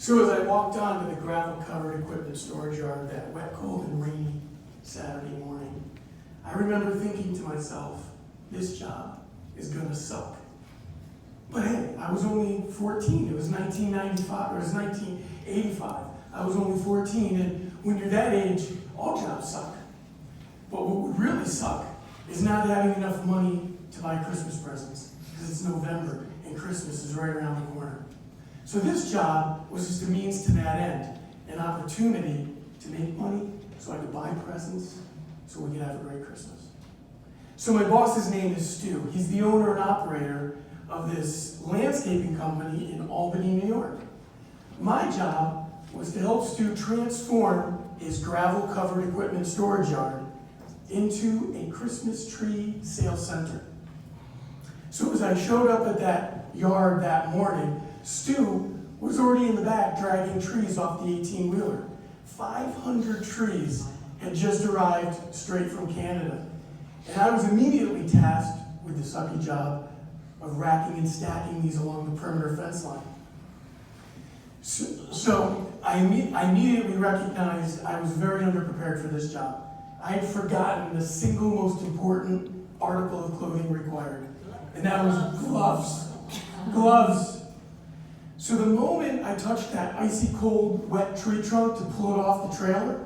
So as I walked onto the gravel-covered equipment storage yard that wet, cold, and rainy Saturday morning, I remember thinking to myself, this job is gonna suck. But hey, I was only 14. It was 1995, or it was 1985. I was only 14, and when you're that age, all jobs suck. But what would really suck is not having enough money to buy Christmas presents, because it's November and Christmas is right around the corner. So this job was just a means to that end, an opportunity to make money so I could buy presents so we could have a great Christmas. So my boss's name is Stu. He's the owner and operator of this landscaping company in Albany, New York. My job was to help Stu transform his gravel-covered equipment storage yard into a Christmas tree sales center. So as I showed up at that yard that morning, Stu was already in the back dragging trees off the 18-wheeler. 500 trees had just arrived straight from Canada. And I was immediately tasked with the sucky job of racking and stacking these along the perimeter fence line. So I immediately recognized I was very underprepared for this job. I had forgotten the single most important article of clothing required, and that was gloves. Gloves. So the moment I touched that icy cold, wet tree trunk to pull it off the trailer,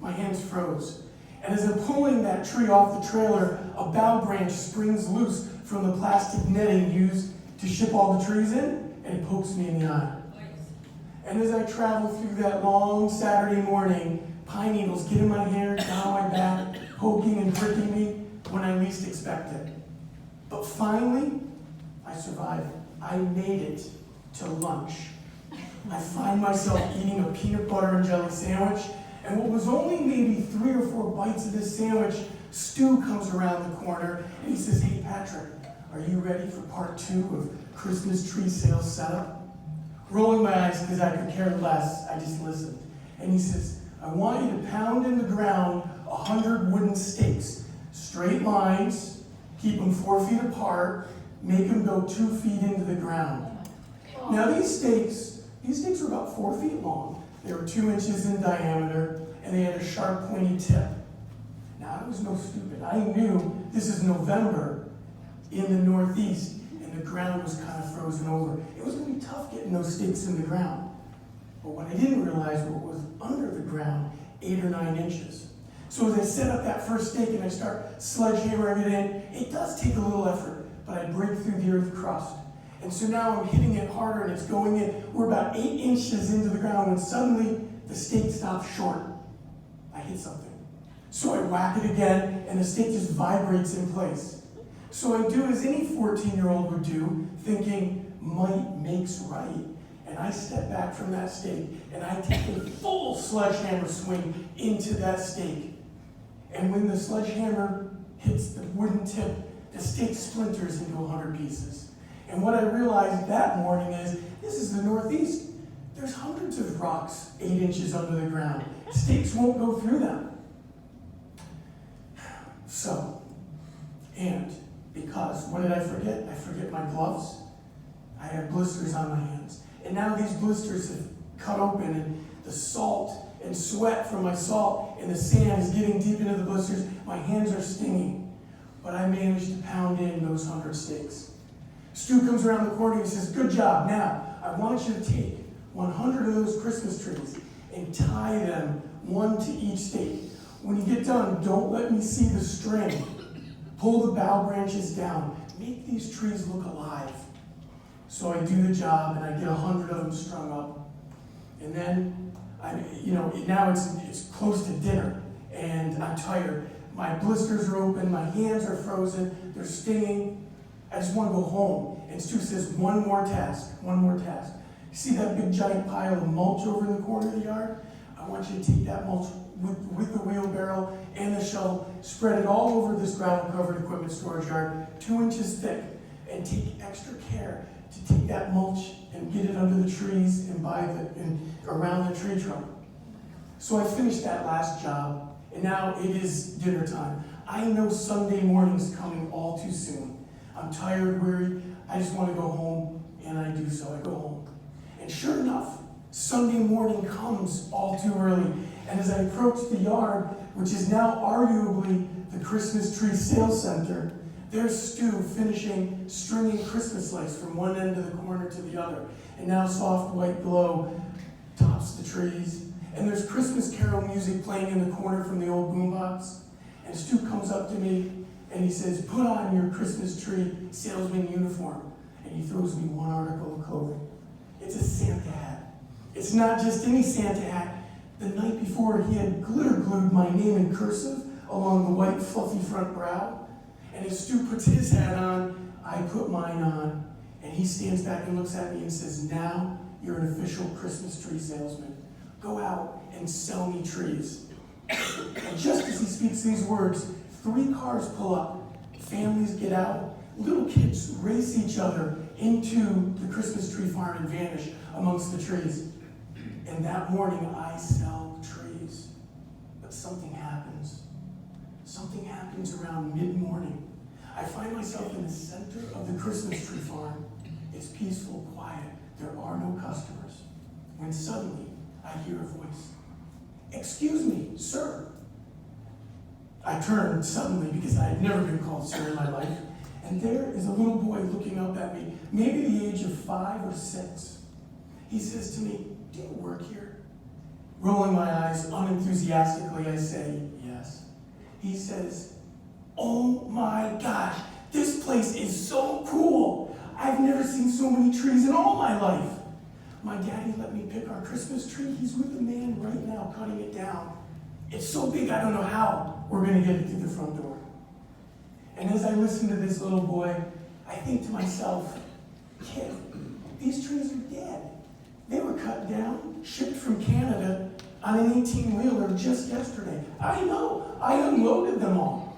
my hands froze. And as I'm pulling that tree off the trailer, a bough branch springs loose from the plastic netting used to ship all the trees in, and it pokes me in the eye. And as I travel through that long Saturday morning, pine needles get in my hair, down my back, poking and pricking me when I least expect it. But finally, I survived. I made it to lunch. I find myself eating a peanut butter and jelly sandwich, and what was only maybe 3 or 4 bites of this sandwich, Stu comes around the corner and he says, "Hey Patrick, are you ready for part 2 of Christmas tree sales setup?" Rolling my eyes because I could care less, I just listened. And he says, "I want you to pound in the ground 100 wooden stakes, straight lines, keep them 4 feet apart, make them go 2 feet into the ground." Now these stakes were about 4 feet long. They were 2 inches in diameter, and they had a sharp, pointy tip. Now I was no stupid. I knew this is November in the Northeast, and the ground was kind of frozen over. It was going to be tough getting those stakes in the ground. But what I didn't realize was under the ground, 8 or 9 inches. So as I set up that first stake and I start sledgehammering it in, it does take a little effort, but I break through the earth crust. And so now I'm hitting it harder and it's going in. We're about 8 inches into the ground when suddenly the stake stops short. I hit something. So I whack it again and the stake just vibrates in place. So I do as any 14-year-old would do, thinking might makes right. And I step back from that stake and I take a full sledgehammer swing into that stake. And when the sledgehammer hits the wooden tip, the stake splinters into 100 pieces. And what I realized that morning is, this is the Northeast. There's hundreds of rocks 8 inches under the ground. Stakes won't go through them. So, and because, what did I forget? I forget my gloves. I had blisters on my hands. And now these blisters have cut open, and the salt and sweat from my salt and the sand is getting deep into the blisters. My hands are stinging. But I managed to pound in those 100 stakes. Stu comes around the corner and he says, "Good job. Now, I want you to take 100 of those Christmas trees and tie them 1 to each stake. When you get done, don't let me see the string. Pull the bough branches down. Make these trees look alive." So I do the job and I get 100 of them strung up. And then, now it's close to dinner and I'm tired. My blisters are open, my hands are frozen, they're stinging. I just want to go home. And Stu says, one more task. You see that big giant pile of mulch over in the corner of the yard? I want you to take that mulch with the wheelbarrow and the shovel, spread it all over this gravel-covered equipment storage yard, 2 inches thick, and take extra care to take that mulch and get it under the trees and around the tree trunk. So I finished that last job, and now it is dinner time. I know Sunday morning's coming all too soon. I'm tired, weary, I just want to go home, and I do so. I go home. And sure enough, Sunday morning comes all too early, and as I approach the yard, which is now arguably the Christmas tree sales center, there's Stu finishing stringing Christmas lights from one end of the corner to the other, and now soft white glow tops the trees, and there's Christmas carol music playing in the corner from the old boombox, and Stu comes up to me, and he says, "Put on your Christmas tree salesman uniform," and he throws me one article of clothing. It's a Santa hat. It's not just any Santa hat. The night before, he had glitter glued my name in cursive along the white, fluffy front brow. And as Stu puts his hat on, I put mine on. And he stands back and looks at me and says, "Now you're an official Christmas tree salesman. Go out and sell me trees." And just as he speaks these words, 3 cars pull up. Families get out. Little kids race each other into the Christmas tree farm and vanish amongst the trees. And that morning, I sell trees. But something happens. Something happens around mid-morning. I find myself in the center of the Christmas tree farm. It's peaceful, quiet. There are no customers. When suddenly, I hear a voice. "Excuse me, sir." I turned suddenly because I had never been called sir in my life. And there is a little boy looking up at me, maybe the age of 5 or 6. He says to me, "Do you work here?" Rolling my eyes unenthusiastically, I say, "Yes." He says, "Oh my gosh, this place is so cool. I've never seen so many trees in all my life. My daddy let me pick our Christmas tree. He's with the man right now cutting it down. It's so big, I don't know how we're going to get it through the front door." And as I listen to this little boy, I think to myself, "Kid, these trees are dead. They were cut down, shipped from Canada on an 18-wheeler just yesterday. I know, I unloaded them all.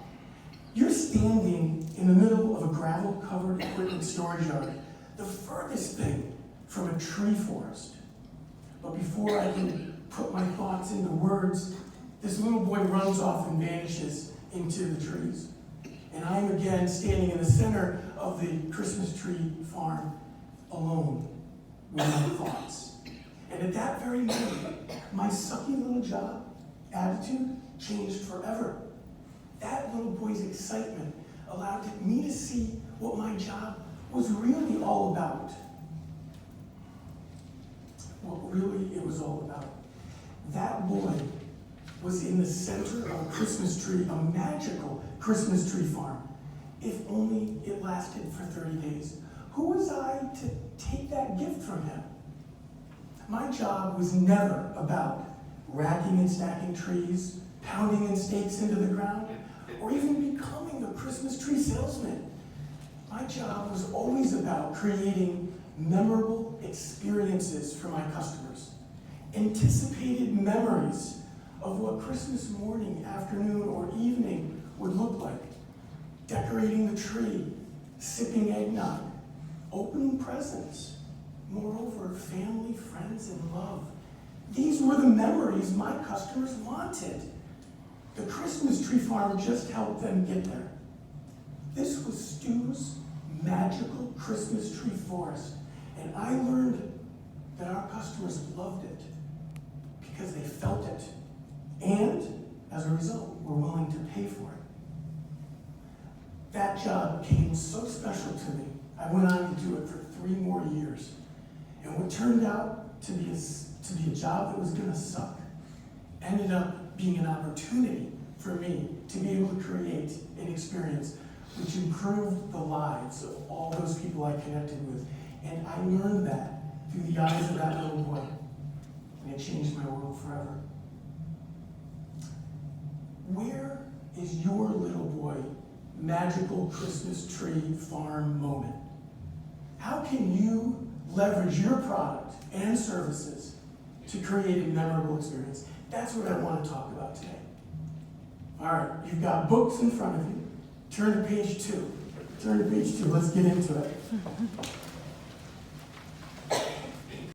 You're standing in the middle of a gravel-covered equipment storage yard, the furthest thing from a tree forest." But before I can put my thoughts into words, this little boy runs off and vanishes into the trees. And I'm again standing in the center of the Christmas tree farm, alone with my thoughts. And at that very moment, my sucky little job attitude changed forever. That little boy's excitement allowed me to see what my job was really all about. What really it was all about. That boy was in the center of a Christmas tree, a magical Christmas tree farm. If only it lasted for 30 days. Who was I to take that gift from him? My job was never about racking and stacking trees, pounding in stakes into the ground, or even becoming a Christmas tree salesman. My job was always about creating memorable experiences for my customers, anticipated memories of what Christmas morning, afternoon, or evening would look like. Decorating the tree, sipping eggnog, opening presents, moreover, family, friends, and love. These were the memories my customers wanted. The Christmas tree farm just helped them get there. This was Stu's magical Christmas tree forest, and I learned that our customers loved it because they felt it, and as a result, were willing to pay for it. That job became so special to me, I went on to do it for 3 more years. And what turned out to be a job that was going to suck ended up being an opportunity for me to be able to create an experience which improved the lives of all those people I connected with. And I learned that through the eyes of that little boy. And it changed my world forever. Where is your little boy magical Christmas tree farm moment? How can you leverage your product and services to create a memorable experience? That's what I want to talk about today. All right, you've got books in front of you. Turn to page 2. Let's get into it.